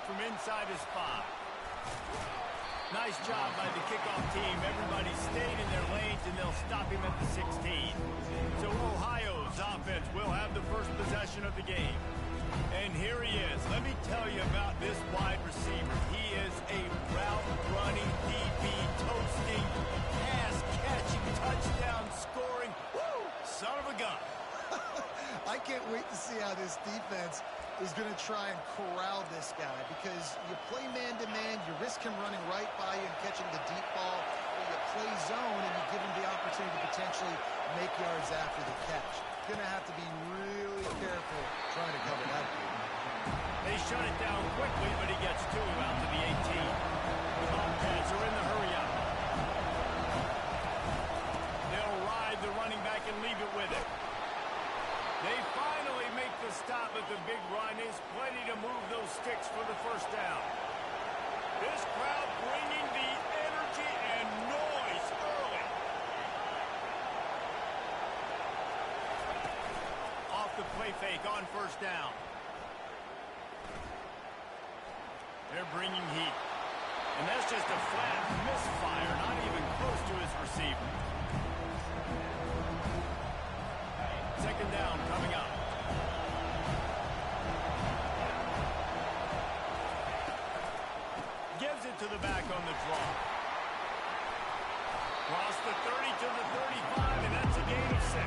from inside his 5. Nice job by the kickoff team. Everybody stayed in their lanes, and they'll stop him at the 16. So Ohio's offense will have the first possession of the game. And here he is. Let me tell you about this wide receiver. He is a route-running, DB, toasting, pass-catching, touchdown-scoring, son of a gun. I can't wait to see how this defense is going to try and corral this guy, because you play man-to-man, you risk him running right by you and catching the deep ball, or you play zone and you give him the opportunity to potentially make yards after the catch. Going to have to be really careful trying to cover that. They shut it down quickly, but he gets to him out to the 18. The Bobcats are in the hurry-up. They'll ride the running back and leave it with him. They finally make the stop, but the big run is plenty to move those sticks for the first down. This crowd bringing the energy and noise early. Off the play fake on first down. They're bringing heat. And that's just a flat misfire, not even close to his receiver. Second down coming up. Gives it to the back on the draw. Cross the 30 to the 35, and that's a gain of 6.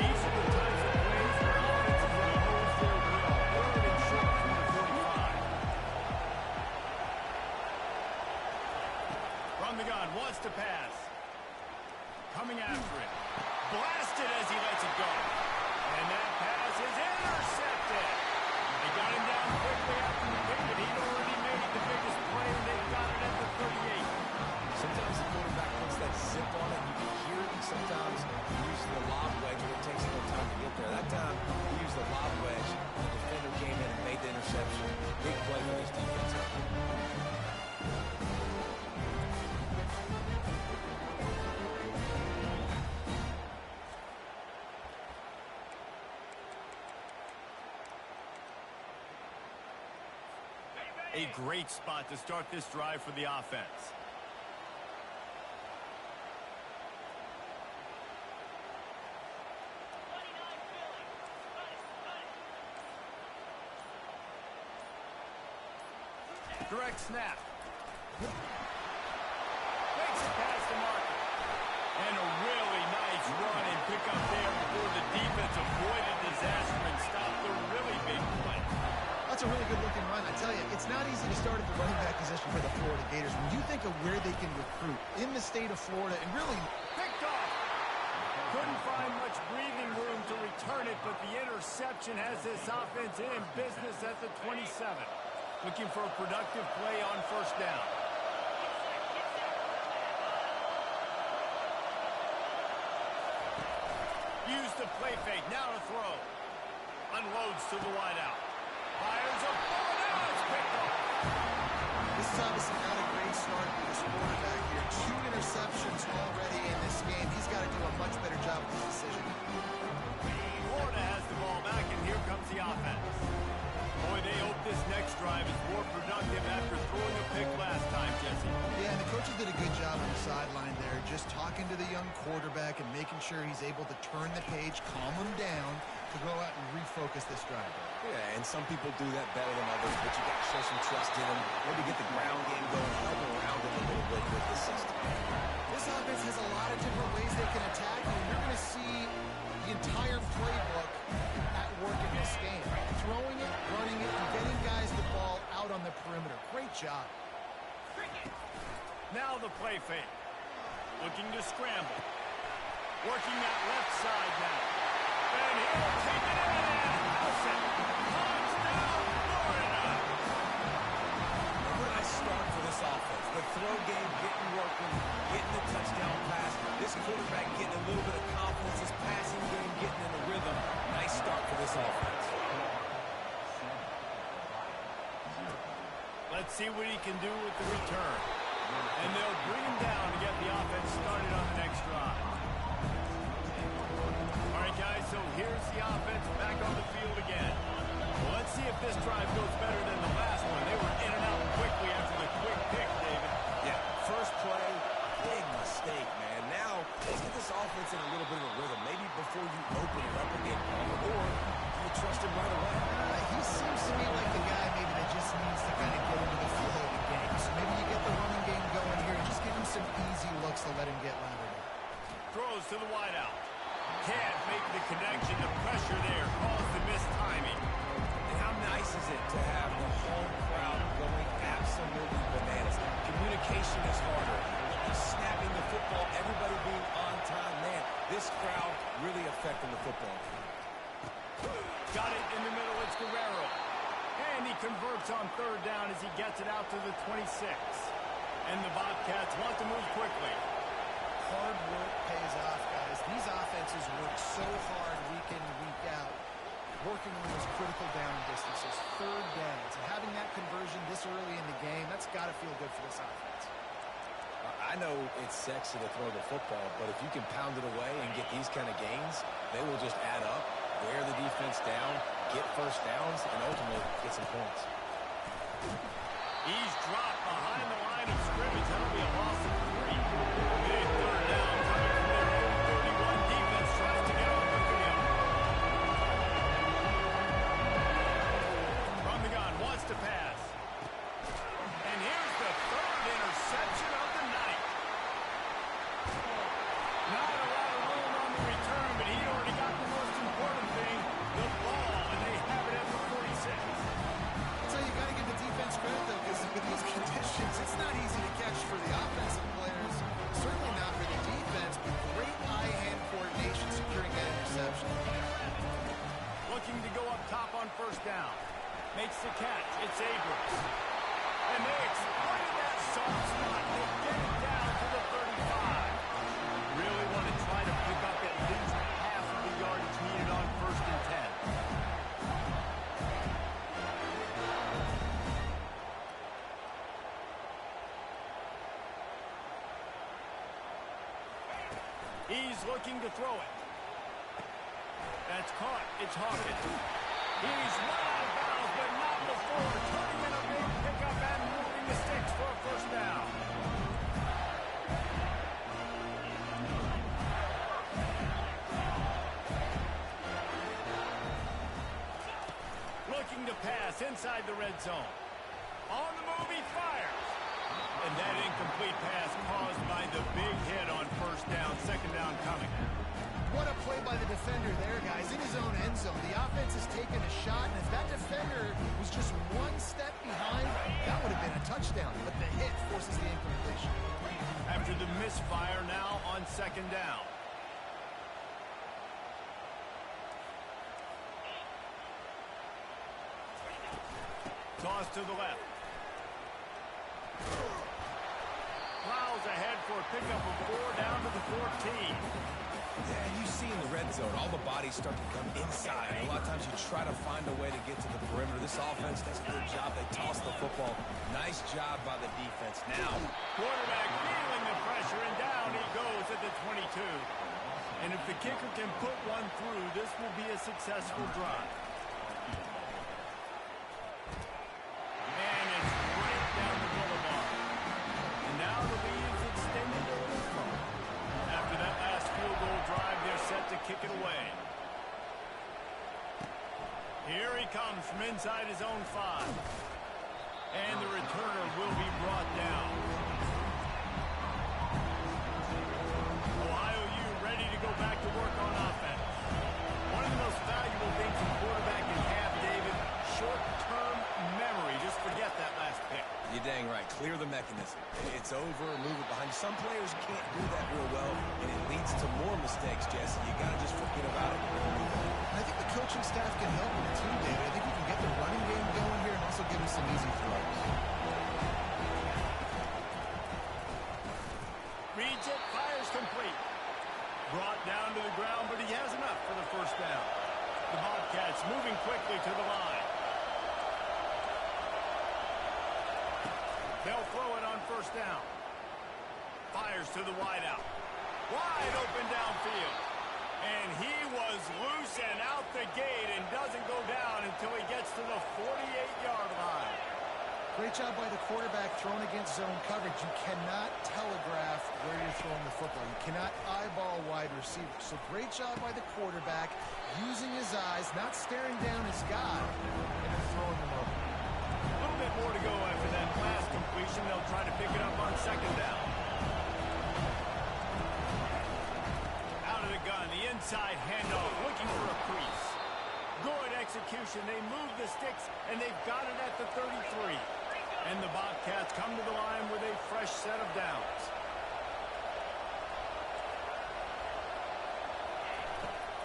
These are the types of plays where offenses are going to hold their will. Third and short from the 45. From the gun, wants to pass. Coming after it. Blasted as he lets it go. And that pass is intercepted. They got him down quickly after the pick, but he'd already made the biggest play, and they got it at the 38. Sometimes the quarterback puts that zip on it. You can hear it. Sometimes he uses the lob wedge, and it takes a little time to get there. That time, he used the lob wedge. The defender came in and made the interception. Big play for this defense. A great spot to start this drive for the offense. Direct snap. Makes it past the marker. And a really nice run and pick up there before the defense avoided disaster and stopped the really big play. That's a really good-looking run. I tell you, it's not easy to start at the running back position for the Florida Gators. When you think of where they can recruit in the state of Florida and really picked off. Couldn't find much breathing room to return it, but the interception has this offense in business at the 27. Looking for a productive play on first down. Use the play fake. Now to throw. Unloads to the wideout. Fires a ball. Now it's picked off. This is obviously not a great start for this quarterback here. 2 interceptions already in this game. He's got to do a much better job with this decision. Florida has the ball back, and here comes the offense. Boy, they hope this next drive is more productive after throwing a pick last time, Jesse. Yeah, and the coaches did a good job on the sideline there, just talking to the young quarterback and making sure he's able to turn the page, calm him down, to go out and refocus this drive. Yeah, and some people do that better than others, but you got to show some trust in them. Maybe get the ground game going, help them around them a little bit with the system. This offense has a lot of different ways they can attack you, and you're going to see the entire playbook at work in this game. Throwing it, running it, and getting guys the ball out on the perimeter. Great job. Now the play fake. Looking to scramble. Working that left side now. And he'll take it in and house it. Touchdown, Florida! What a nice start for this offense. The throw game getting working, getting the touchdown pass. This quarterback getting a little bit of confidence. This passing game getting in the rhythm. Nice start for this offense. Let's see what he can do with the return. And they'll bring him down to get the offense started on the next drive. All right, guys, so here's the offense back on the field again. Let's see if this drive goes better than the last one. They were in and out quickly after the quick pick, David. Yeah, first play, big mistake, man. Now, let's get this offense in a little bit of a rhythm. Maybe before you open it up again, or you trust him right away. He seems to me like the guy maybe that just needs to kind of get into the flow of the game. So maybe you get the running game going here and just give him some easy looks to let him get louder. Throws to the wideout. Can't make the connection. The pressure there caused the missed timing. And how nice is it to have the home crowd going absolutely bananas? Communication is harder. Snapping the football, everybody being on time. Man, this crowd really affecting the football. Got it in the middle. It's Guerrero. And he converts on third down as he gets it out to the 26. And the Bobcats want to move quickly. Hard work pays off, guys. These offenses work so hard week in and week out, working on those critical down distances, third downs. And having that conversion this early in the game, that's got to feel good for this offense. I know it's sexy to throw the football, but if you can pound it away and get these kind of gains, they will just add up, wear the defense down, get first downs, and ultimately get some points. He's dropped behind the line of scrimmage. That'll be a loss of 3. Big third down coming from their own 31. Defense tries to get off the field. From the gun, wants to pass. And here's the third interception of the night. Not a lot of room on the return, but he already got the most important thing, the ball, and they have it at the 46. So you got to give the defense credit, though, because with these conditions, it's not easy to catch for the offensive players. Certainly not for the defense, but great eye-hand coordination securing that interception. Looking to go up top on first down. Makes the catch. It's Abrams. And they exploited that soft spot. They get it down to the 35. Really want to try to pick up at least half of the yardage needed on first and 10. He's looking to throw it. That's caught. It's Hawkins. He's run out of bounds, but not before. Turning in a big pickup and moving the sticks for a first down. Looking to pass inside the red zone. On the move, he fires. And that incomplete pass caused by the big hit on first down, second down coming. What a play by the defender there, guys, in his own end zone. The offense has taken a shot, and if that defender was just one step behind, that would have been a touchdown. But the hit forces the incompletion. After the misfire, now on second down. Toss to the left. Plows ahead for a pickup of 4 down to the 14. Yeah, you see in the red zone, all the bodies start to come inside. A lot of times you try to find a way to get to the perimeter. This offense does a good job. They toss the football. Nice job by the defense. Now, quarterback feeling the pressure, and down he goes at the 22. And if the kicker can put one through, this will be a successful drive. And it's right down the boulevard. And now the lead's extended a little further. After that last field goal drive, they're set to kick it away. Here he comes from inside his own 5. And the returner will be brought down. Ohio U ready to go back to work on offense. One of the most valuable things in quarterback is have, David, short-term memory. Just forget that last pick. you're dang right. Clear the mechanism. It's over, move it behind you. Some players can't do that real well, and it leads to more mistakes, Jesse. You got to just forget about it. I think the coaching staff can help with the team, David. I think we can get the running game going here and also give him some easy throws. Reads it, fires complete. Brought down to the ground, but he has enough for the first down. The Bobcats moving quickly to the line. They'll throw it on first down. Fires to the wideout. Wide open downfield. And he was loose and out the gate and doesn't go down until he gets to the 48-yard line. Great job by the quarterback throwing against zone coverage. You cannot telegraph where you're throwing the football. You cannot eyeball wide receivers. So great job by the quarterback using his eyes, not staring down his guy, and then throwing them over. A little bit more to go after that last completion. They'll try to pick it up on second down. Out of the gun, the inside handoff, looking for a crease. Good execution. They move the sticks, and they've got it at the 33. And the Bobcats come to the line with a fresh set of downs.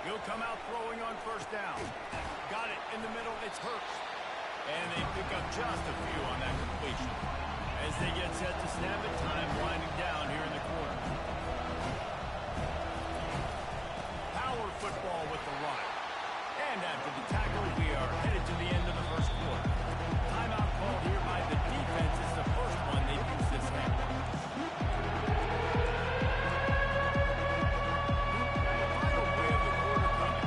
He'll come out throwing on first down. Got it in the middle. It's Hurst. And they pick up just a few on that completion. As they get set to snap it, time winding down here in the quarter. Power football with the run. And after the tackle, we are headed to the end of the first quarter. Timeout called here by the defense. It's the first one they've used this game. Final play of the quarter coming.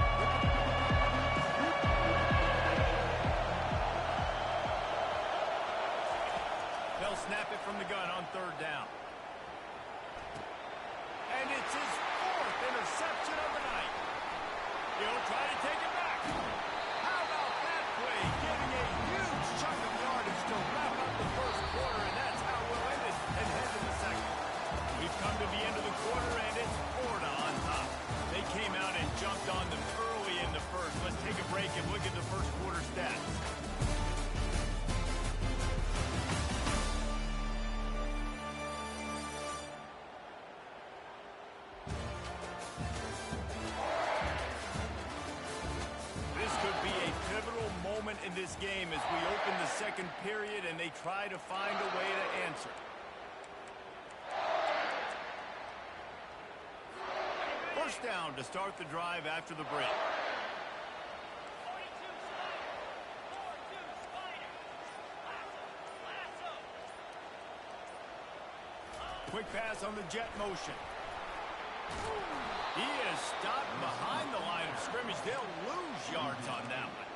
They'll snap it from the gun on third down. And it's his fourth interception of the night. He'll try to take it back. How about that play? Giving a huge chunk of yardage to wrap up the first quarter, and that's how we'll end it and head to the second. We've come to the end of the quarter, and it's Florida on top. They came out and jumped on them early in the first. Let's take a break and look at the first quarter stats. In this game as we open the second period and they try to find a way to answer. First down to start the drive after the break. Quick pass on the jet motion. He is stopped behind the line of scrimmage. They'll lose yards on that one.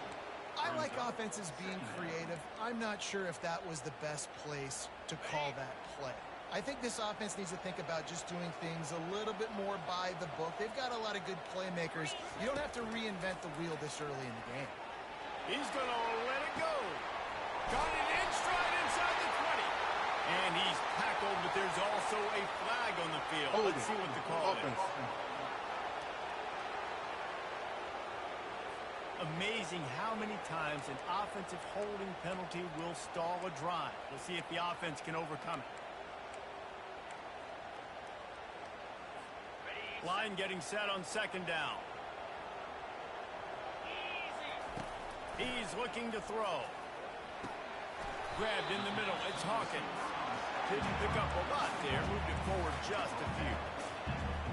I like offenses being creative. I'm not sure if that was the best place to call that play. I think this offense needs to think about just doing things a little bit more by the book. They've got a lot of good playmakers. You don't have to reinvent the wheel this early in the game. He's going to let it go. Got it in stride inside the 20. And he's tackled, but there's also a flag on the field. Let's see what the call is. Amazing how many times an offensive holding penalty will stall a drive. We'll see if the offense can overcome it. Line getting set on second down. He's looking to throw. Grabbed in the middle. It's Hawkins. Didn't pick up a lot there. Moved it forward just a few.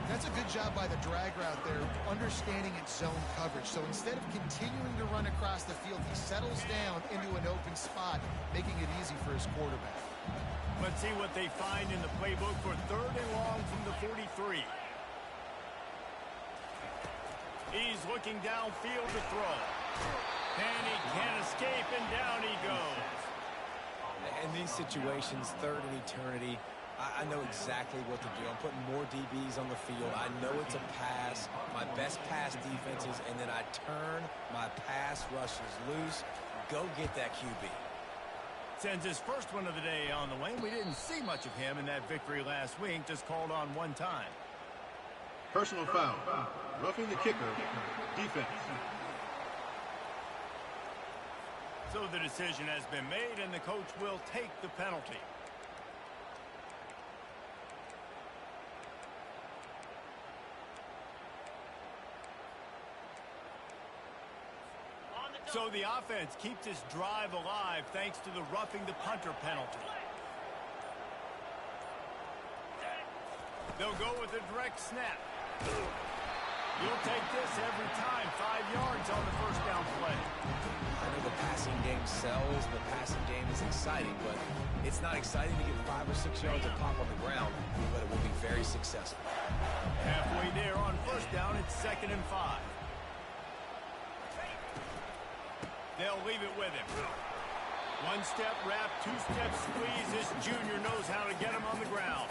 That's a good job by the drag route there, understanding its zone coverage. So instead of continuing to run across the field, he settles down into an open spot, making it easy for his quarterback. Let's see what they find in the playbook for third and long from the 43. He's looking downfield to throw. And he can't escape, and down he goes. In these situations, third and eternity, I know exactly what to do. I'm putting more DBs on the field. I know it's a pass, my best pass defenses, and then I turn my pass rushers loose. Go get that QB. Sends his first one of the day on the way. We didn't see much of him in that victory last week, just called on one time. Personal foul. Roughing the kicker. Defense. So the decision has been made, and the coach will take the penalty. So the offense keeps this drive alive thanks to the roughing the punter penalty. They'll go with a direct snap. You'll take this every time. 5 yards on the first down play. I know the passing game sells, the passing game is exciting, but it's not exciting to get 5 or 6 yards of pop on the ground, but it will be very successful. Halfway there on first down, it's 2nd and 5. They'll leave it with him. 1-step wrap, 2-step squeeze. This junior knows how to get him on the ground.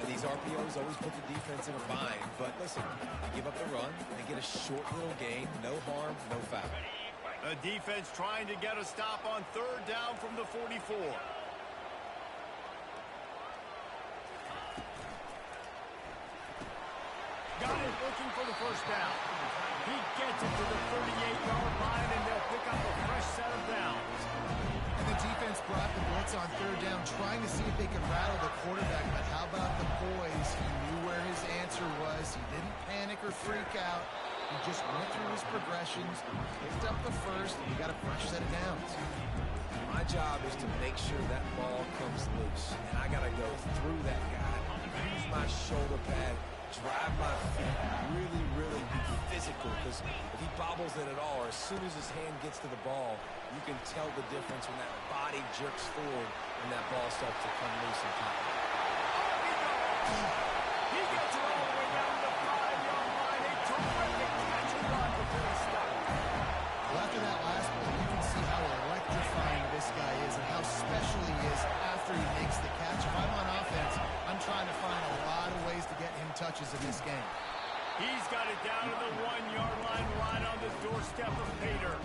And these RPOs always put the defense in a bind, but listen, they give up the run, they get a short little gain, no harm, no foul. A defense trying to get a stop on 3rd down from the 44. Got it, looking for the first down. He gets it to the 38-yard line, and they'll pick up a fresh set of downs. And the defense brought the blitz on 3rd down, trying to see if they could rattle the quarterback. But how about the boys? He knew where his answer was. He didn't panic or freak out. He just went through his progressions, picked up the first, and he got a fresh set of downs. My job is to make sure that ball comes loose, and I got to go through that guy, use my shoulder pad, drive my feet, really be physical, because if he bobbles it at all, or as soon as his hand gets to the ball, you can tell the difference when that body jerks forward and that ball starts to come loose and pop. He gets it all the way down to the 5-yard line. A terrific catch and run before he stopped. Well, after that last play, you can see how electrifying this guy is and how special he is after he makes the catch. If I'm on offense, I'm trying to find a lot of ways to get him touches in this game. He's got it down to the 1-yard line, right on the doorstep of Pater.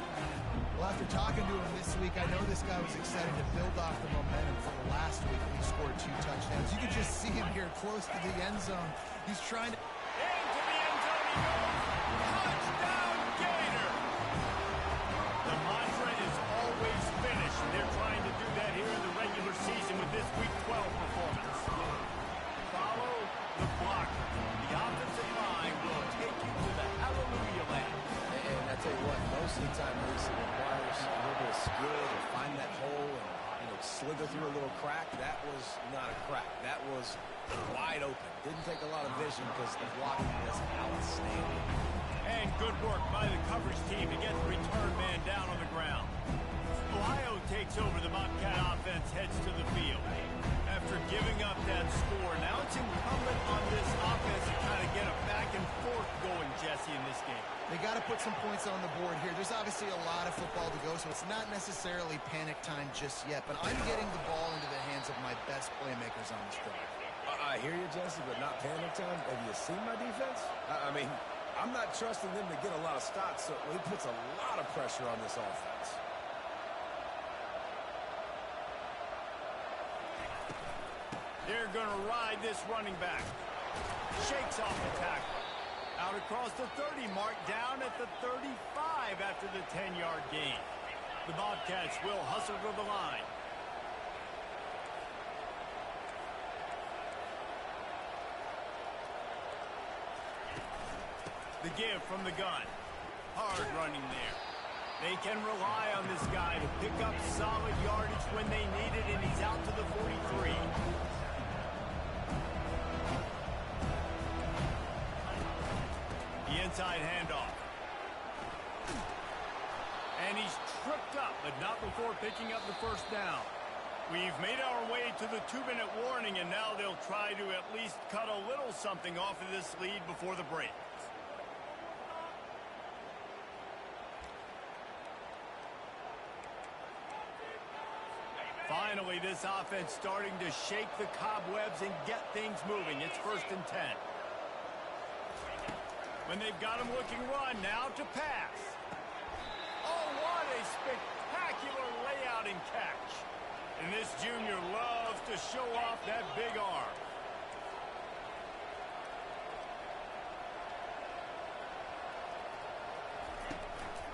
Well, after talking to him this week, I know this guy was excited to build off the momentum from last week when he scored 2 touchdowns. You can just see him here close to the end zone. He's trying to... Into the end zone he goes. Touchdown, Gator! The mantra is always finish. They're trying to do that here in the regular season with this Week 12 performance. Follow the blocker. The offensive line will take you to the hallelujah land. And I tell you what, most of the time, Reese, it requires a little bit of skill to find that hole and, slither through a little crack. That was not a crack. That was wide open. Didn't take a lot of vision because the blocking was outstanding. And good work by the coverage team to get the return man down on the ground. Ohio takes over. The Bobcat offense heads to the field. After giving up that score, now it's incumbent on this offense to kind of get a back and forth going, Jesse, in this game. They got to put some points on the board here. There's obviously a lot of football to go, so it's not necessarily panic time just yet, but I'm getting the ball into the hands of my best playmakers on this drive. I hear you, Jesse, but not panic time. Have you seen my defense? I mean, I'm not trusting them to get a lot of stops, so it puts a lot of pressure on this offense. They're going to ride this running back. Shakes off the tackle. Out across the 30 mark, down at the 35 after the 10-yard gain. The Bobcats will hustle to the line. The give from the gun. Hard running there. They can rely on this guy to pick up solid yardage when they need it, and he's out to the 43. The inside handoff. And he's tripped up, but not before picking up the first down. We've made our way to the 2-minute warning, and now they'll try to at least cut a little something off of this lead before the break. Finally, this offense starting to shake the cobwebs and get things moving. It's 1st and 10. When they've got him looking run, now to pass. Oh, what a spectacular layout and catch. And this junior loves to show off that big arm.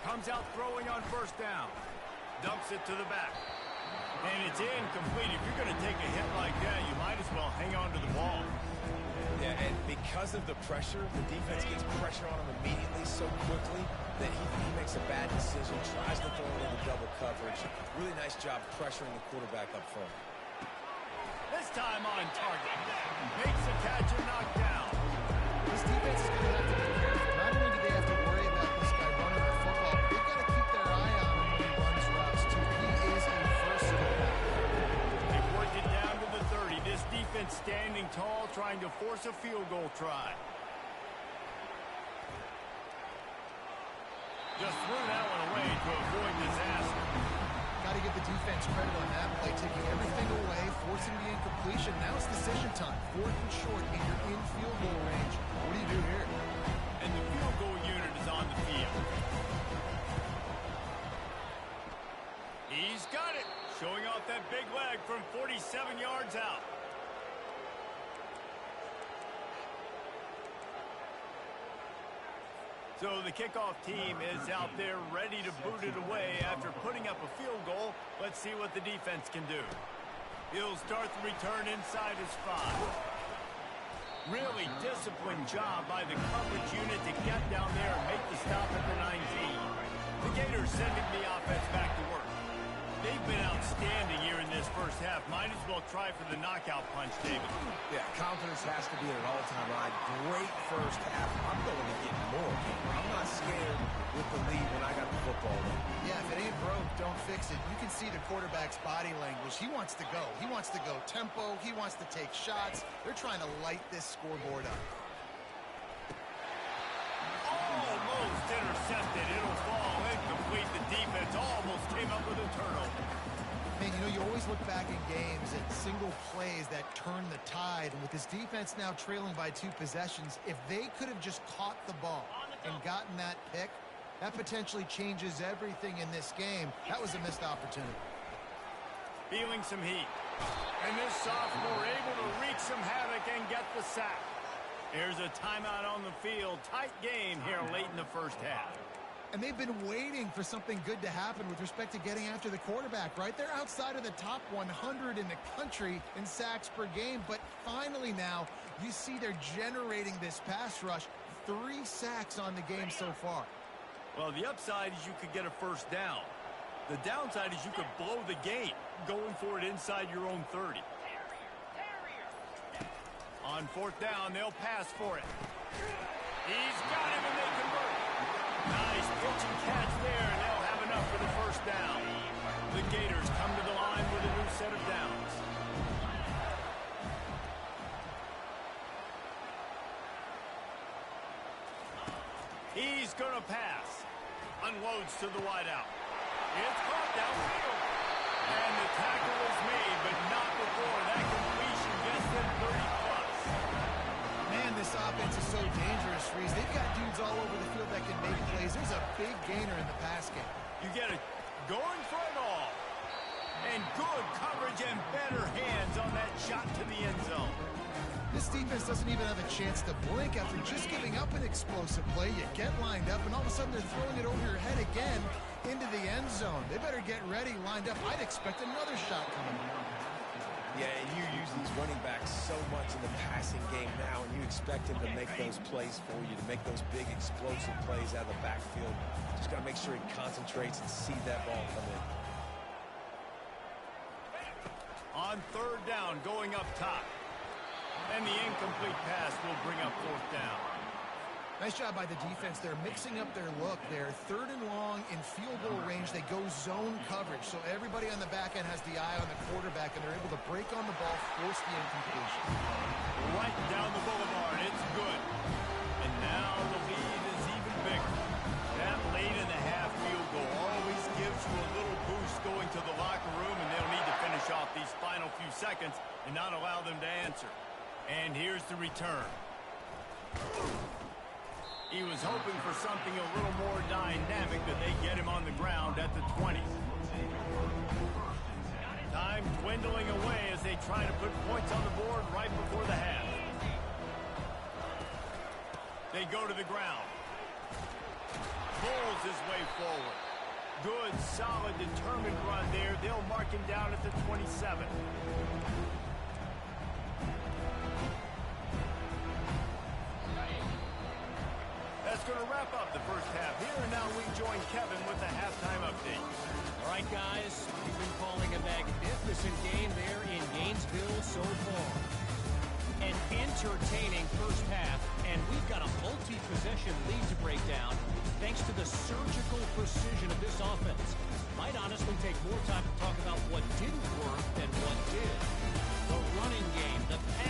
Comes out throwing on first down. Dumps it to the back. And it's incomplete. If you're going to take a hit like that, you might as well hang on to the ball. Yeah, and because of the pressure, the defense gets pressure on him immediately so quickly that he makes a bad decision, tries to throw it into double coverage. Really nice job pressuring the quarterback up front. This time on target. Makes the catch and knocked down. This defense is going to have to be careful. Not defense standing tall, trying to force a field goal try. Just threw that one away to avoid disaster. Got to give the defense credit on that play, taking everything away, forcing the incompletion. Now it's decision time. 4th and short, and you're in field goal range. What do you do here? And the field goal unit is on the field. He's got it, showing off that big leg from 47 yards out. So the kickoff team is out there ready to boot it away after putting up a field goal. Let's see what the defense can do. He'll start the return inside his 5. Really disciplined job by the coverage unit to get down there and make the stop at the 19. The Gators sending the offense back to work. They've been outstanding here in this first half. Might as well try for the knockout punch, David. Yeah, confidence has to be at an all-time high. Great first half. I'm going to get more. I'm not scared with the lead when I got the football. Yeah, if it ain't broke, don't fix it. You can see the quarterback's body language. He wants to go. He wants to go tempo. He wants to take shots. They're trying to light this scoreboard up. Almost intercepted. It'll fall incomplete. The defense almost came up with a turnover. Man, you know, you always look back in games at single plays that turn the tide. And with this defense now trailing by 2 possessions, if they could have just caught the ball and gotten that pick, that potentially changes everything in this game. That was a missed opportunity. Feeling some heat. And this sophomore able to wreak some havoc and get the sack. Here's a timeout on the field. Tight game here late in the first half. And they've been waiting for something good to happen with respect to getting after the quarterback, right? They're outside of the top 100 in the country in sacks per game, but finally now you see they're generating this pass rush. 3 sacks on the game so far. Well, the upside is you could get a first down. The downside is you could blow the game going for it inside your own 30. On 4th down, they'll pass for it. He's got him and they convert. Nice pitch and catch there, and they'll have enough for the first down. The Gators come to the line with a new set of downs. He's going to pass. Unloads to the wideout. It's caught downfield. And the tackle is made, but not before that completion gets them 30-plus. Man, this offense is so dangerous, Reese. They've got dudes all over the field that can make plays. There's a big gainer in the pass game. You get it going for it all. And good coverage and better hands on that shot to the end zone. This defense doesn't even have a chance to blink after just giving up an explosive play. You get lined up, and all of a sudden they're throwing it over your head again into the end zone. They better get ready, lined up. I'd expect another shot coming. Yeah, and you use these running backs so much in the passing game now, and you expect him to make those plays for you, to make those big explosive plays out of the backfield. Just got to make sure he concentrates and see that ball come in. On 3rd down, going up top. And the incomplete pass will bring up 4th down. Nice job by the defense. They're mixing up their look there. 3rd and long in field goal range. They go zone coverage. So everybody on the back end has the eye on the quarterback, and they're able to break on the ball, force the incompletion. Right down the boulevard. It's good. And now the lead is even bigger. That late in the half field goal always gives you a little boost going to the locker room, and they'll need to finish off these final few seconds and not allow them to answer. And here's the return. He was hoping for something a little more dynamic, but they get him on the ground at the 20. Time dwindling away as they try to put points on the board right before the half. They go to the ground. Pulls his way forward. Good, solid, determined run there. They'll mark him down at the 27. That's going to wrap up the first half here, and now we join Kevin with the halftime update. All right, guys, we've been calling a magnificent game there in Gainesville so far. An entertaining first half, and we've got a multi-possession lead to break down thanks to the surgical precision of this offense. Might honestly take more time to talk about what didn't work than what did. The running game, the pass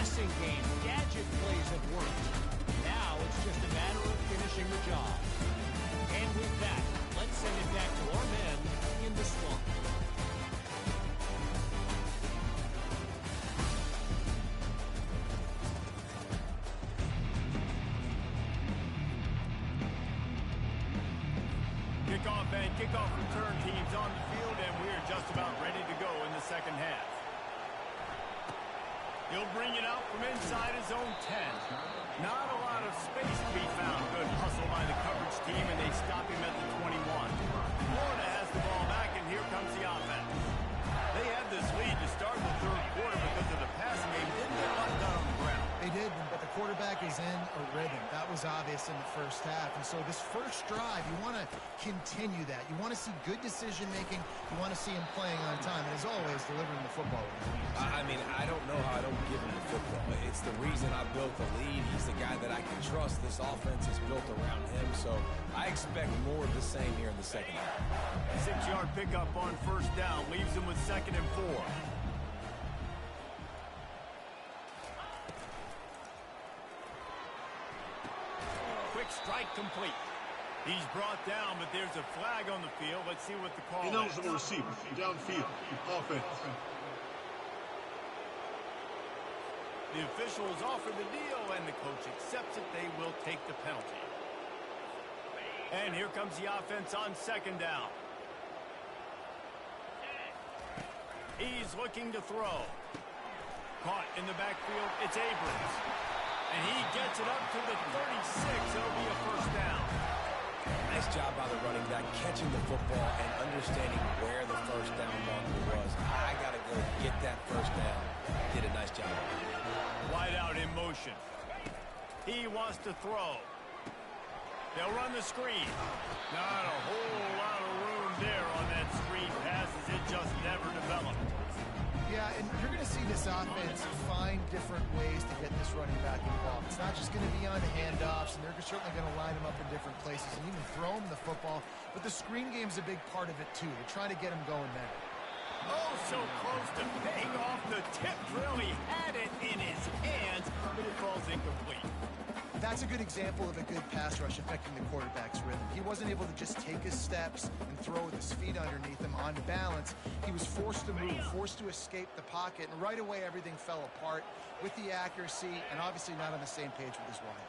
kickoff return teams on the field, and we're just about ready to go in the second half. He'll bring it out from inside his own 10. Not a lot of space to be found. Good hustle by the coverage team, and they stop him at the 21. Florida has the ball back, and here comes the offense. They had this lead to start the third quarter because of the passing game. Didn't get a lot done on the ground. They did, but the quarterback is in a rhythm. That was obvious in the first half. And so this first drive, you want to continue that. You want to see good decision-making. You want to see him playing on time. And as always, delivering the football. I mean, I don't know how I don't give him the football. It's the reason I built the lead. He's the guy that I can trust. This offense is built around him. So I expect more of the same here in the second half. 6-yard pickup on first down. Leaves him with 2nd and 4. Strike complete. He's brought down, but there's a flag on the field. Let's see what the call is. Ineligible receiver, downfield, offense. The officials offer the deal, and the coach accepts it. They will take the penalty. And here comes the offense on 2nd down. He's looking to throw. Caught in the backfield. It's Abrams. And he gets it up to the 36. It'll be a first down. Nice job by the running back, catching the football and understanding where the first down marker was. I got to go get that first down. Did a nice job. Wide out in motion. He wants to throw. They'll run the screen. Not a whole lot of room there on that screen pass as it just never developed. Yeah, and you're going to see this offense find different ways to get this running back involved. It's not just going to be on handoffs, and they're certainly going to line him up in different places and even throw him the football. But the screen game's a big part of it, too. They're trying to get him going there. Oh, so close to paying off the tip. Really had it in his hands, but it falls incomplete. That's a good example of a good pass rush affecting the quarterback's rhythm. He wasn't able to just take his steps and throw with his feet underneath him on balance. He was forced to move, forced to escape the pocket, and right away everything fell apart with the accuracy and obviously not on the same page with his wide.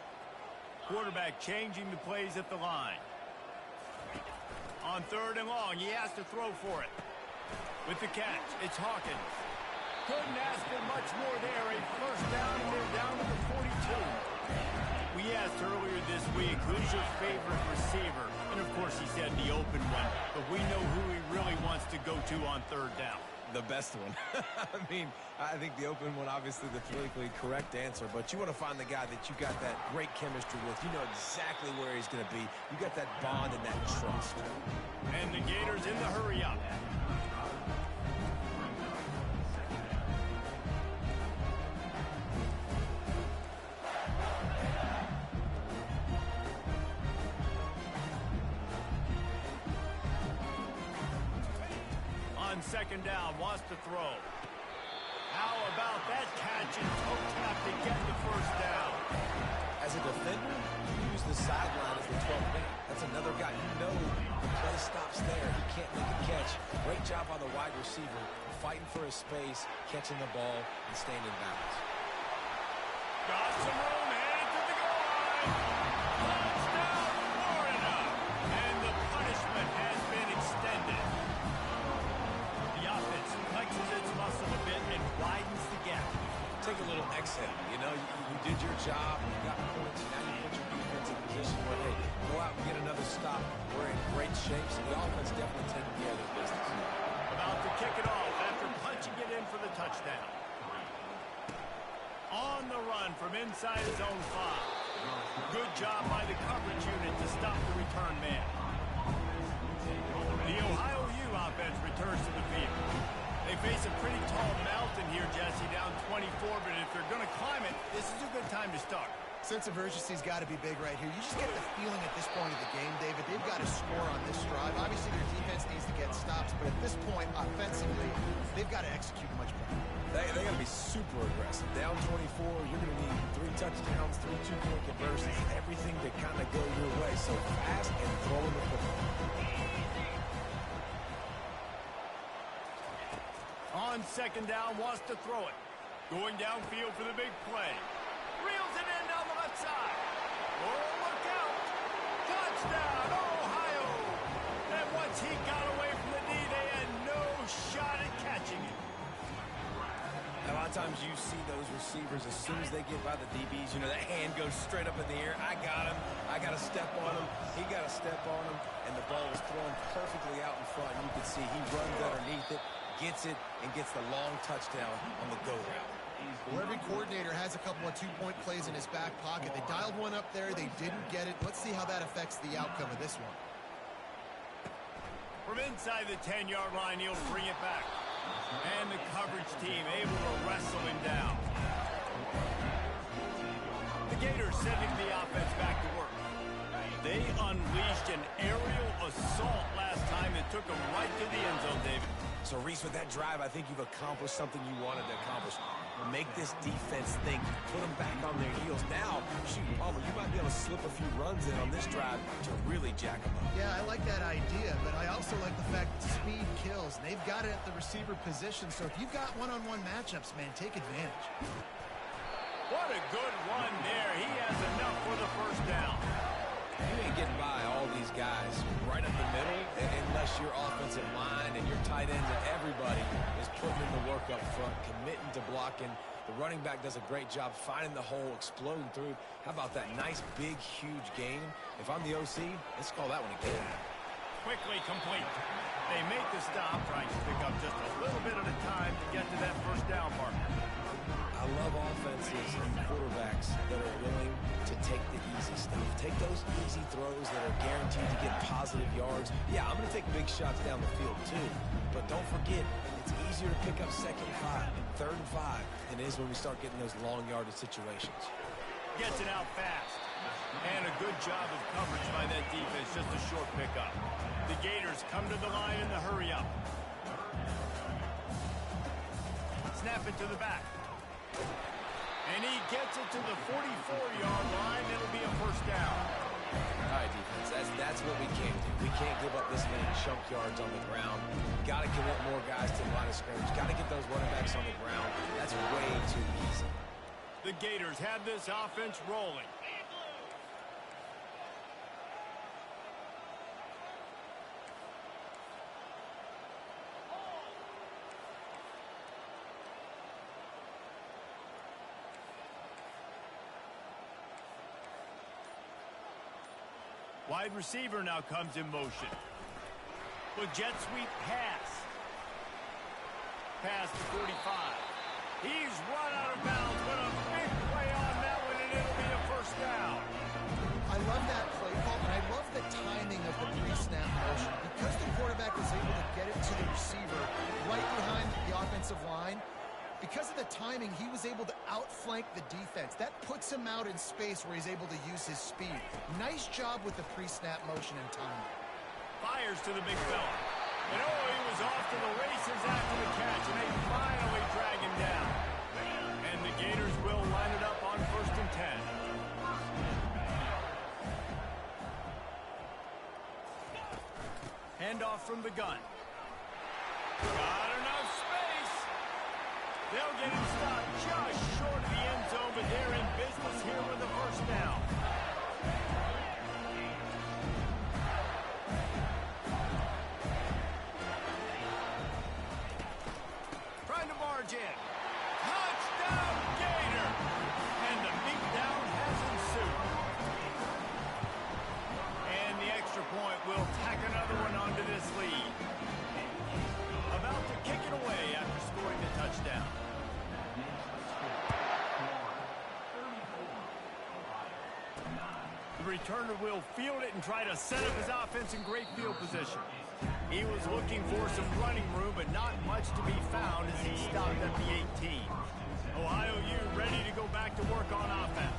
Quarterback changing the plays at the line. On 3rd and long, he has to throw for it. With the catch, it's Hawkins. Couldn't ask for much more there. A first down, and they're down to the 42. We asked earlier this week, who's your favorite receiver? And, of course, he said the open one. But we know who he really wants to go to on 3rd down. The best one. I mean, I think the open one, obviously the politically correct answer, but you want to find the guy that you got that great chemistry with. You know exactly where he's going to be. You got that bond and that trust. And the Gators in the hurry up. On 2nd down, wants to throw. How about that catch and toe tap to get the first down? As a defender, you use the sideline as the 12th man. That's another guy. You know the play stops there. He can't make a catch. Great job on the wide receiver, fighting for his space, catching the ball, and staying in balance. Got some room, headed to the goal line. Touchdown, Florida. And the punishment has been extended. The offense flexes its muscle a bit and widens the gap. Take a little exhale. You know, you did your job. You got points. Now you put your defense in position where, hey, go out and get another stop. We're in great shape, so the offense definitely taking care of their business. About to kick it off after punching it in for the touchdown. On the run from inside his own 5. Good job by the coverage unit to stop the return man. The Ohio U offense returns to the field. They face a pretty tall mountain here, Jesse, down 24, but if they're going to climb it, this is a good time to start. Sense of urgency's got to be big right here. You just get the feeling at this point of the game, David, they've got to score on this drive. Obviously, their defense needs to get stops, but at this point, offensively, they've got to execute much better. They got to be super aggressive. Down 24, you're going to need 3 touchdowns, 3 two-point conversions, everything to kind of go your way. So fast and throwing the football. On 2nd down, wants to throw it. Going downfield for the big play. Reels it in down the left side. Oh, look out. Touchdown, Ohio. And what once he got away from the knee, they had no shot at catching it. A lot of times you see those receivers, as soon as they get by the DBs, you know, that hand goes straight up in the air. I got him. I got to step on him. He got to step on him. And the ball was thrown perfectly out in front. You can see he runs underneath it, gets it, and gets the long touchdown on the go route. Well, every coordinator has a couple of two-point plays in his back pocket. They dialed one up there. They didn't get it. Let's see how that affects the outcome of this one. From inside the 10-yard line, he'll bring it back. And the coverage team able to wrestle him down. The Gators sending the offense back to work. They unleashed an aerial assault last time that took them right to the end zone, David. So, Reese, with that drive, I think you've accomplished something you wanted to accomplish. Make this defense think, put them back on their heels. Now, shoot, Palmer, you might be able to slip a few runs in on this drive to really jack them up. Yeah, I like that idea, but I also like the fact that speed kills. And they've got it at the receiver position, so if you've got one-on-one matchups, man, take advantage. What a good run there. He has enough for the first down. You ain't getting by all these guys right up the middle unless your offensive line and your tight ends and everybody is putting in the work up front, committing to blocking. The running back does a great job finding the hole, exploding through. How about that nice, big, huge game? If I'm the OC, let's call that one a game. Quickly complete. They make the stop, trying to pick up just a little bit at a time to get to that first down marker. I love offenses and quarterbacks that are willing to take the easy stuff. Take those easy throws that are guaranteed to get positive yards. Yeah, I'm going to take big shots down the field too. But don't forget, it's easier to pick up 2nd and 5 and 3rd and 5 than it is when we start getting those long yardage situations. Gets it out fast. And a good job of coverage by that defense. Just a short pickup. The Gators come to the line in the hurry up. Snap it to the back. And he gets it to the 44-yard line. It'll be a first down. All right, defense, that's what we can't do. We can't give up this many chunk yards on the ground. Got to commit more guys to the line of scrimmage. Got to get those running backs on the ground. That's way too easy. The Gators have this offense rolling. Wide receiver now comes in motion. With jet sweep pass. Pass to 45. He's run out of bounds. What a big play on that one, and it'll be a first down. I love that play call, and I love the timing of the pre-snap motion. Because the quarterback was able to get it to the receiver right behind the offensive line, because of the timing, he was able to outflank the defense. That puts him out in space where he's able to use his speed. Nice job with the pre-snap motion and timing. Fires to the big fella. And oh, he was off to the races after the catch, and they finally drag him down. And the Gators will line it up on 1st and 10. Handoff from the gun. Got enough space. They'll get him stopped just short of the end zone, but they're in business here with the first down. Trying to barge in. Touchdown, Gator! And the beatdown has ensued. And the extra point will tack another one onto this lead. About to kick it away after scoring the touchdown. The returner will field it and try to set up his offense in great field position. He was looking for some running room, but not much to be found as he stopped at the 18. Ohio U ready to go back to work on offense.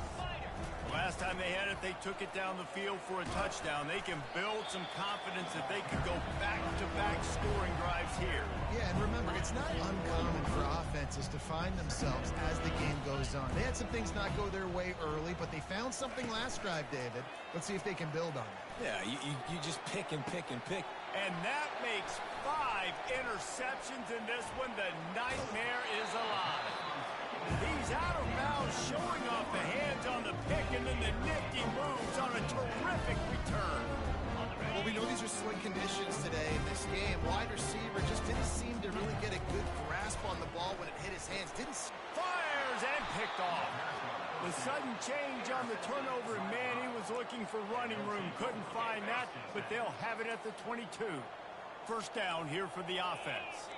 Last time they had it, they took it down the field for a touchdown. They can build some confidence that they could go back-to-back scoring drives here. Yeah, and remember, it's not uncommon for offenses to find themselves as the game goes on. They had some things not go their way early, but they found something last drive, David. Let's see if they can build on it. Yeah, you just pick and pick and pick. And that makes 5 interceptions in this one. The nightmare is alive. He's out of bounds, showing off the hands on the pick, and then the nifty moves on a terrific return. Well, we know these are slick conditions today in this game. Wide receiver just didn't seem to really get a good grasp on the ball when it hit his hands. Fires and picked off. The sudden change on the turnover, and man, he was looking for running room. Couldn't find that, but they'll have it at the 22. First down here for the offense.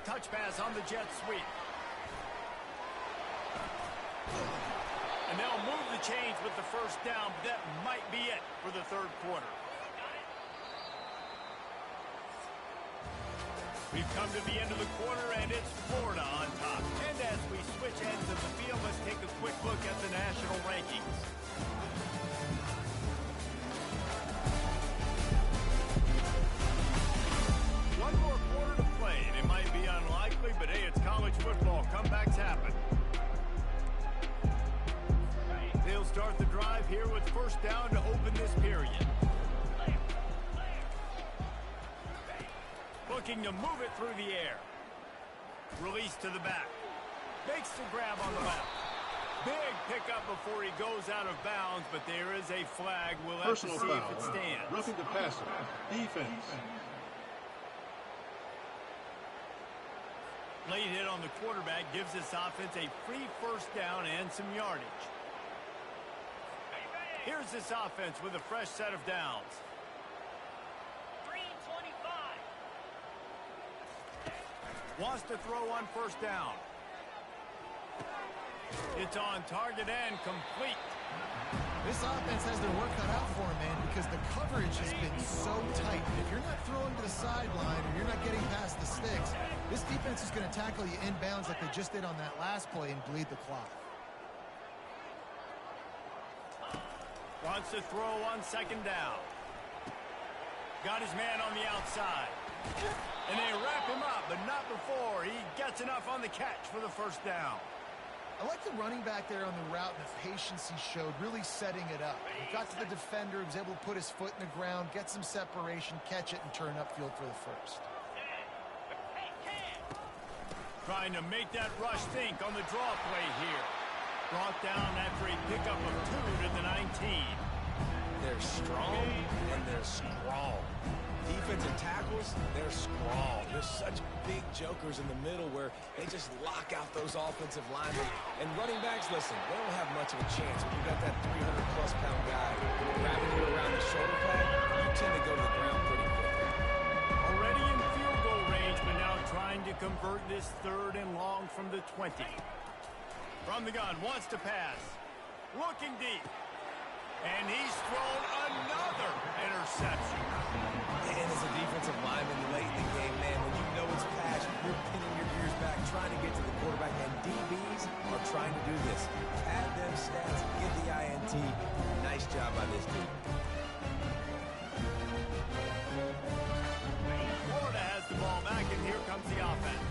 Touch pass on the jet sweep. And they'll move the chains with the first down, but that might be it for the third quarter. We've come to the end of the quarter, and it's Florida on top. And as we switch ends of the field, let's take a quick look at the national rankings. One more quarter to play, and it might be unlikely, but hey, it's college football. Comebacks happen. They'll start the drive here with first down to open this period. Looking to move it through the air. Release to the back. Makes the grab on the left. Big pickup before he goes out of bounds, but there is a flag. We'll have to see if it stands. Roughing the passer. Defense. Late hit on the quarterback gives this offense a free first down and some yardage. Here's this offense with a fresh set of downs. 3-25. Wants to throw on first down. It's on target and complete. This offense has their work cut out for them, man, because the coverage has been so tight. If you're not throwing to the sideline or you're not getting past the sticks, this defense is going to tackle you inbounds like they just did on that last play and bleed the clock. Wants to throw on second down. Got his man on the outside. And they wrap him up, but not before he gets enough on the catch for the first down. I like the running back there on the route and the patience he showed, really setting it up. He got to the defender, he was able to put his foot in the ground, get some separation, catch it, and turn upfield for the first. Trying to make that rush think on the draw play here. Brought down after a pickup of 2 to the 19. They're strong and they're strong. Defensive tackles, they're strong. They're such big jokers in the middle where they just lock out those offensive linemen. And running backs, listen, they don't have much of a chance. When you got that 300-plus pound guy grabbing you around the shoulder pad, you tend to go to the ground pretty quickly. Already in field goal range, but now trying to convert this third and long from the 20. From the gun, wants to pass. Looking deep. And he's thrown another interception. And as a defensive lineman late in the game, man, when you know it's pass, you're pinning your ears back, trying to get to the quarterback, and DBs are trying to do this. Pad them stats, get the INT. Nice job by this team. Florida has the ball back, and here comes the offense.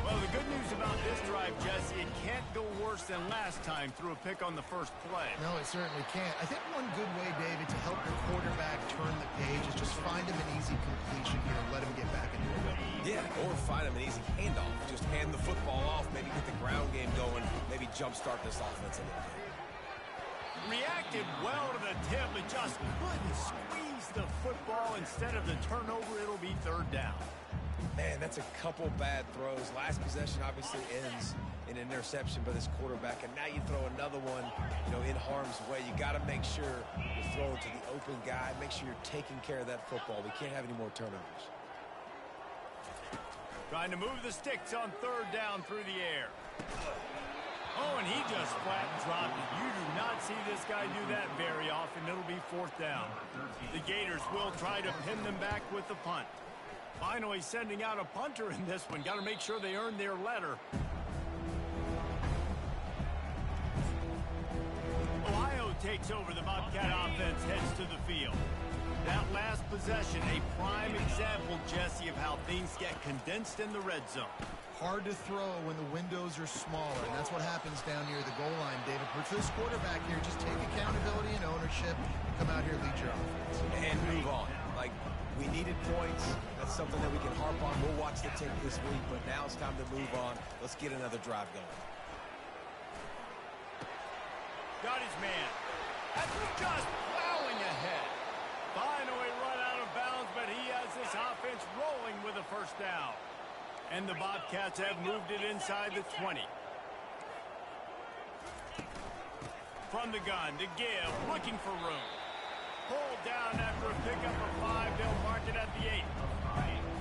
Well, the good news about this drive, Jesse, it can't go worse than last time through a pick on the first play. No, it certainly can't. I think one good way, David, to help the quarterback turn the page is just find him an easy completion here and let him get back into the rhythm. Yeah, or find him an easy handoff. Just hand the football off, maybe get the ground game going, maybe jumpstart this offense a little bit. Reacted well to the tip, but just couldn't squeeze the football. Instead of the turnover, it'll be third down. Man, that's a couple bad throws. Last possession obviously ends in an interception by this quarterback, and now you throw another one, in harm's way. You got to make sure you're throwing to the open guy. Make sure you're taking care of that football. We can't have any more turnovers. Trying to move the sticks on third down through the air. Oh, and he just flat dropped it. You do not see this guy do that very often. It'll be fourth down. The Gators will try to pin them back with the punt. Finally sending out a punter in this one. Got to make sure they earn their letter. Ohio takes over. The Bobcat offense heads to the field. That last possession, a prime example, Jesse, of how things get condensed in the red zone. Hard to throw when the windows are smaller, and that's what happens down near the goal line, David. But for this quarterback here, just take accountability and ownership and come out here and lead your offense. And move on. We needed points. That's something that we can harp on. We'll watch the tape this week, but now it's time to move on. Let's get another drive going. Got his man. And just plowing ahead. Finally run out of bounds, but he has this offense rolling with a first down. And the Bobcats have moved it inside the 20. From the gun to give, looking for room. Pulled down after a pickup of 5. They'll mark it at the 8.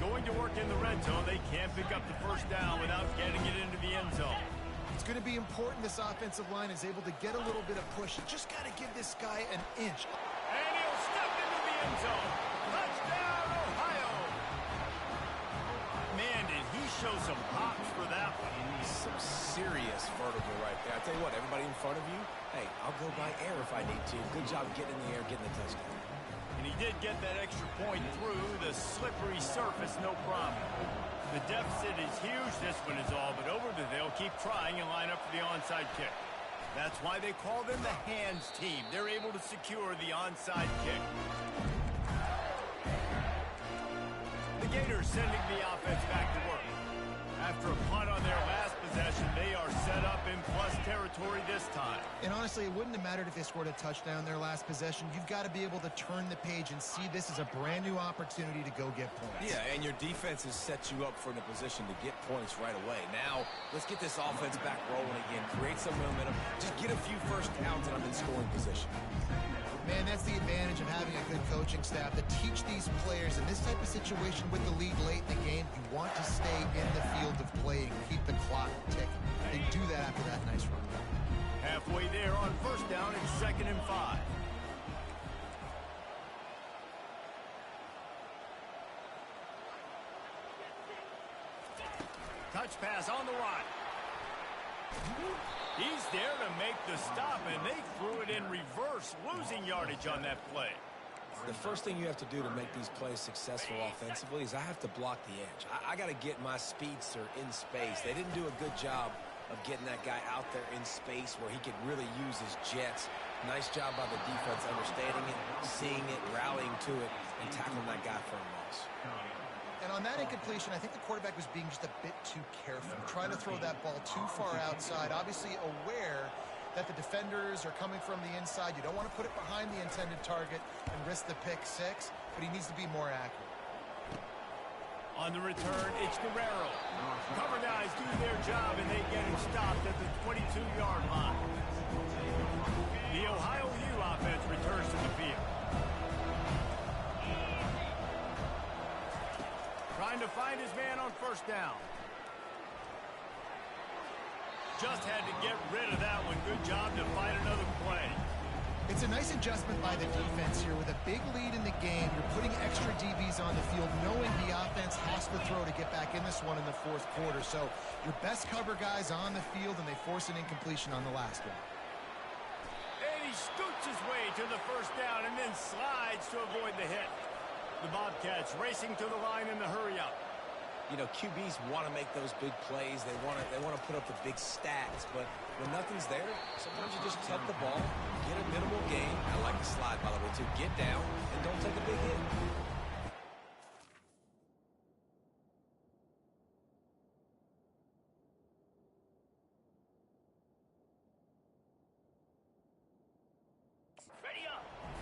Going to work in the red zone. They can't pick up the first down without getting it into the end zone. It's going to be important this offensive line is able to get a little bit of push. You just got to give this guy an inch. And he'll step into the end zone. Touchdown, Ohio! Man, did he show some hops for that one. Some serious vertical right there. I tell you what, everybody in front of you, hey, I'll go by air if I need to. Good job getting in the air, getting the touchdown. And he did get that extra point through the slippery surface, no problem. The deficit is huge, this one is all, but over there they'll keep trying and line up for the onside kick. That's why they call them the hands team. They're able to secure the onside kick. The Gators sending the offense back to work. After a punt on their last possession, they are set up in plus territory this time. And honestly, it wouldn't have mattered if they scored a touchdown their last possession. You've got to be able to turn the page and see this as a brand new opportunity to go get points. Yeah, and your defense has set you up for the position to get points right away. Now, let's get this offense back rolling again, create some momentum, just get a few first downs and I'm in scoring position. Man, that's the advantage of having a good coaching staff to teach these players in this type of situation with the lead late in the game. You want to stay in the field of play and keep the clock ticking. They do that after that nice run. Halfway there on first down and 2nd and 5. Touch pass on the run. He's there to make the stop, and they threw it in reverse, losing yardage on that play. The first thing you have to do to make these plays successful offensively is I have to block the edge. I got to get my speedster in space. They didn't do a good job of getting that guy out there in space where he could really use his jets. Nice job by the defense understanding it, seeing it, rallying to it, and tackling that guy for a loss. And on that incompletion, I think the quarterback was being just a bit too careful, trying to throw that ball too far outside, obviously aware that the defenders are coming from the inside. You don't want to put it behind the intended target and risk the pick six, but he needs to be more accurate. On the return, it's Guerrero. Cover guys do their job, and they get him stopped at the 22-yard line. The Ohio U offense returns to the field. Trying to find his man on first down. Just had to get rid of that one. Good job to find another play. It's a nice adjustment by the defense here. With a big lead in the game, you're putting extra DBs on the field, knowing the offense has to throw to get back in this one in the fourth quarter. So your best cover guys on the field, and they force an incompletion on the last one. And he scoots his way to the first down and then slides to avoid the hit. The Bobcats racing to the line in the hurry-up. You know, QBs want to make those big plays. They want to put up the big stats. But when nothing's there, sometimes you just tuck the ball, get a minimal gain. I like the slide, by the way, too. Get down and don't take a big hit.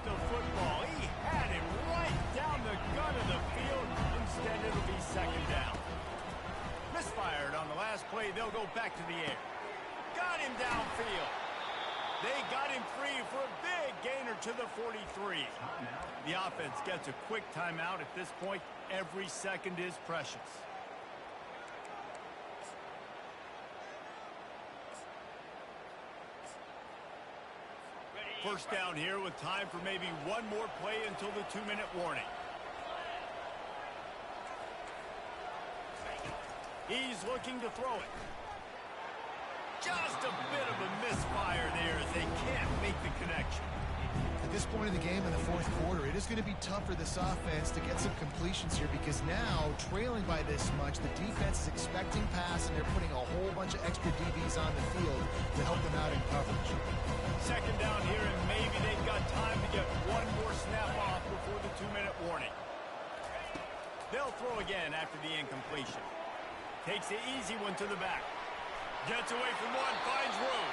The football, he had it right down the gut of the field. Instead, it'll be 2nd down. Misfired on the last play. They'll go back to the air. Got him downfield. They got him free for a big gainer to the 43. The offense gets a quick timeout. At this point, every second is precious. First down here with time for maybe one more play until the 2-minute warning. He's looking to throw it. Just a bit of a misfire there as they can't make the connection. At this point in the game in the fourth quarter, it is going to be tough for this offense to get some completions here because now, trailing by this much, the defense is expecting pass and they're putting a whole bunch of extra DBs on the field to help them out in coverage. 2nd down here, and maybe they've got time to get one more snap off before the 2-minute warning. They'll throw again after the incompletion. Takes the easy one to the back. Gets away from one, finds room.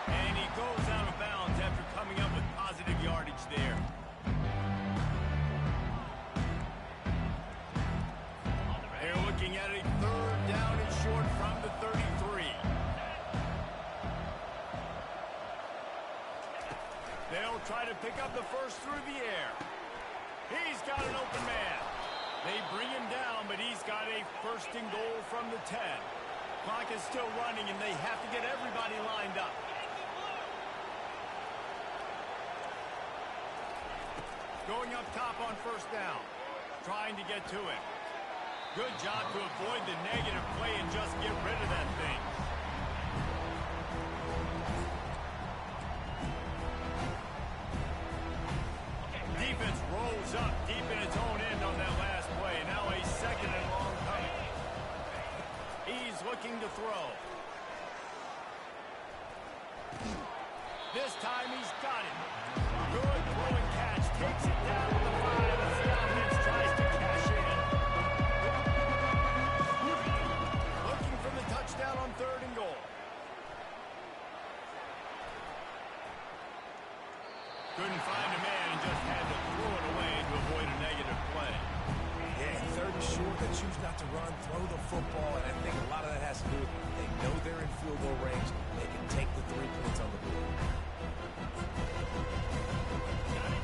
And he goes out of bounds after coming up with positive there. They're looking at a third down and short from the 33. They'll try to pick up the first through the air. He's got an open man. They bring him down, but he's got a first and goal from the 10. Clock is still running, and they have to get everybody lined up. Going up top on first down. Trying to get to it. Good job to avoid the negative play and just get rid of that thing. Defense rolls up deep in its own end on that last play. Now a second and long coming. He's looking to throw. This time he's got it. Good throwing catch. Takes it down to the 5 as the offense tries to cash in. Looking for the touchdown on third and goal. Couldn't find a man and just had to throw it away to avoid a negative play. Yeah, third and short, they choose not to run, throw the football, and I think a lot of that has to do with they know they're in field goal range. They can take the 3 points on the board.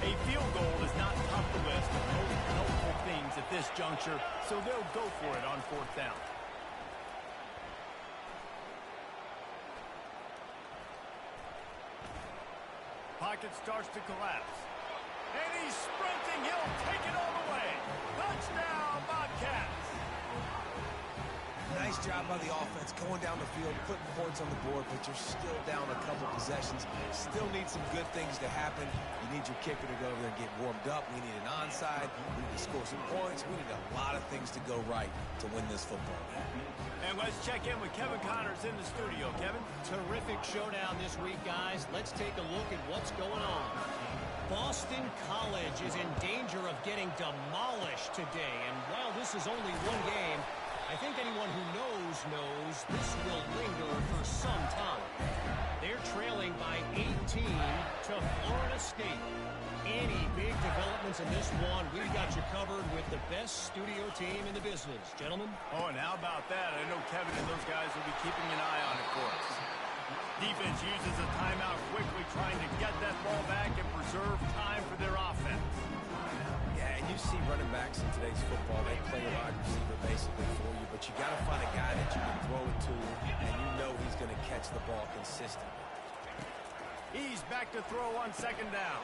A field goal is not top of the list of most helpful things at this juncture, so they'll go for it on fourth down. Pocket starts to collapse. And he's sprinting. He'll take it all the way. Touchdown, Bobcats. Nice job by the offense going down the field, putting points on the board, but you're still down a couple possessions. Still need some good things to happen. You need your kicker to go over there and get warmed up. We need an onside. We need to score some points. We need a lot of things to go right to win this football game. And let's check in with Kevin Connors in the studio. Kevin? Terrific showdown this week, guys. Let's take a look at what's going on. Boston College is in danger of getting demolished today. And while this is only one game, I think anyone who knows this will linger for some time. They're trailing by 18 to Florida State. Any big developments in this one, we've got you covered with the best studio team in the business. Gentlemen? Oh, and how about that? I know Kevin and those guys will be keeping an eye on it for us. Defense uses a timeout quickly, trying to get that ball back and preserve time for their offense. Yeah, and you see running backs in today's football, they play a wide receiver basically for you, but you got to find a guy that you can throw it to, and you know he's going to catch the ball consistently. He's back to throw on second down.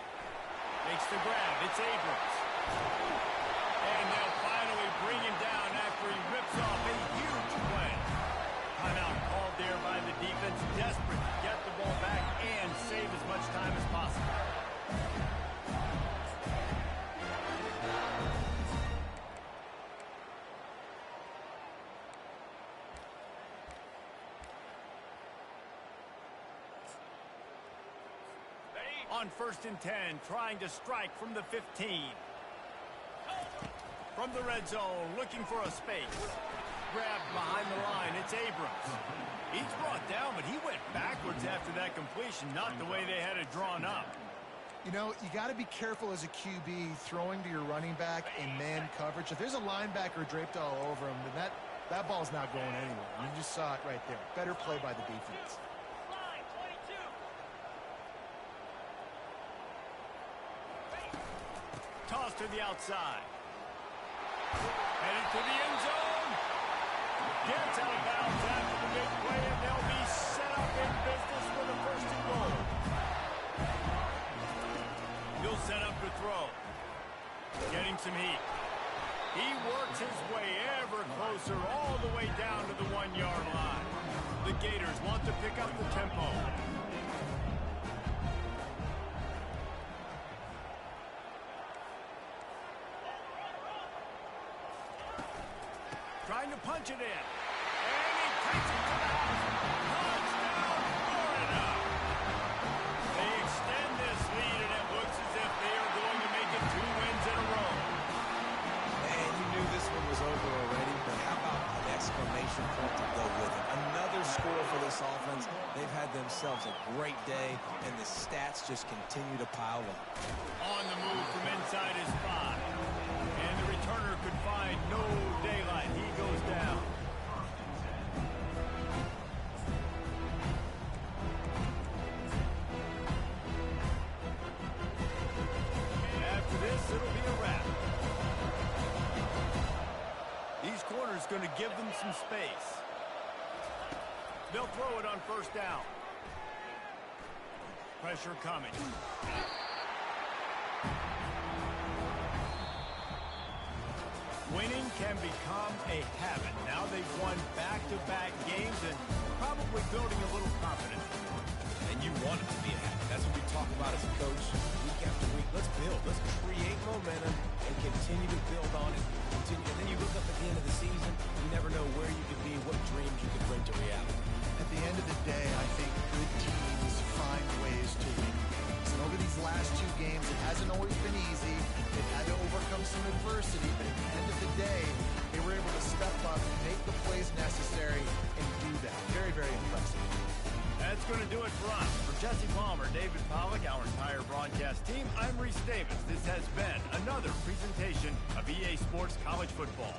Makes the grab. It's Abrams. And they'll finally bring him down after he rips off a huge play. Timeout called there by the defense, desperate to get the ball back and save as much time as possible. On first and 10, trying to strike from the 15. From the red zone, looking for a space. Grabbed behind the line, it's Abrams. He's brought down, but he went backwards after that completion, not the way they had it drawn up. You know, you got to be careful as a QB throwing to your running back in man coverage. If there's a linebacker draped all over him, then that ball's not going anywhere. You just saw it right there. Better play by the defense. Toss to the outside. Headed to the end zone. Gets out of bounds after the big play, and they'll be set up in business for the first and goal. He'll set up to throw. Getting some heat. He works his way ever closer all the way down to the 1-yard line. The Gators want to pick up the tempo. Trying to punch it in. And he takes it to the house. Touchdown, Florida. They extend this lead, and it looks as if they are going to make it 2 wins in a row. And you knew this one was over already, but how about an exclamation point to go with it? Another score for the this offense. They've had themselves a great day, and the stats just continue to pile up. On the move from inside his 5. And the returner could find no daylight. He goes down. And after this, it'll be a wrap. These corners going to give them some space. They'll throw it on first down. Pressure coming. Winning can become a habit. Now they've won back-to-back games and probably building a little confidence. And you want it to be a habit. That's what we talk about as a coach week after week. Let's build. Let's create momentum and continue to build on it. Continue. And then you look up at the end of the season, you never know where you could be, what dreams you could bring to reality. At the end of the day, I think good teams find ways to win games. And over these last 2 games, it hasn't always been easy. They've had to overcome some adversity, but at the end of the day, they were able to step up, make the plays necessary, and do that. Very, very impressive. That's going to do it for us. For Jesse Palmer, David Pollack, our entire broadcast team, I'm Reese Davis. This has been another presentation of EA Sports College Football.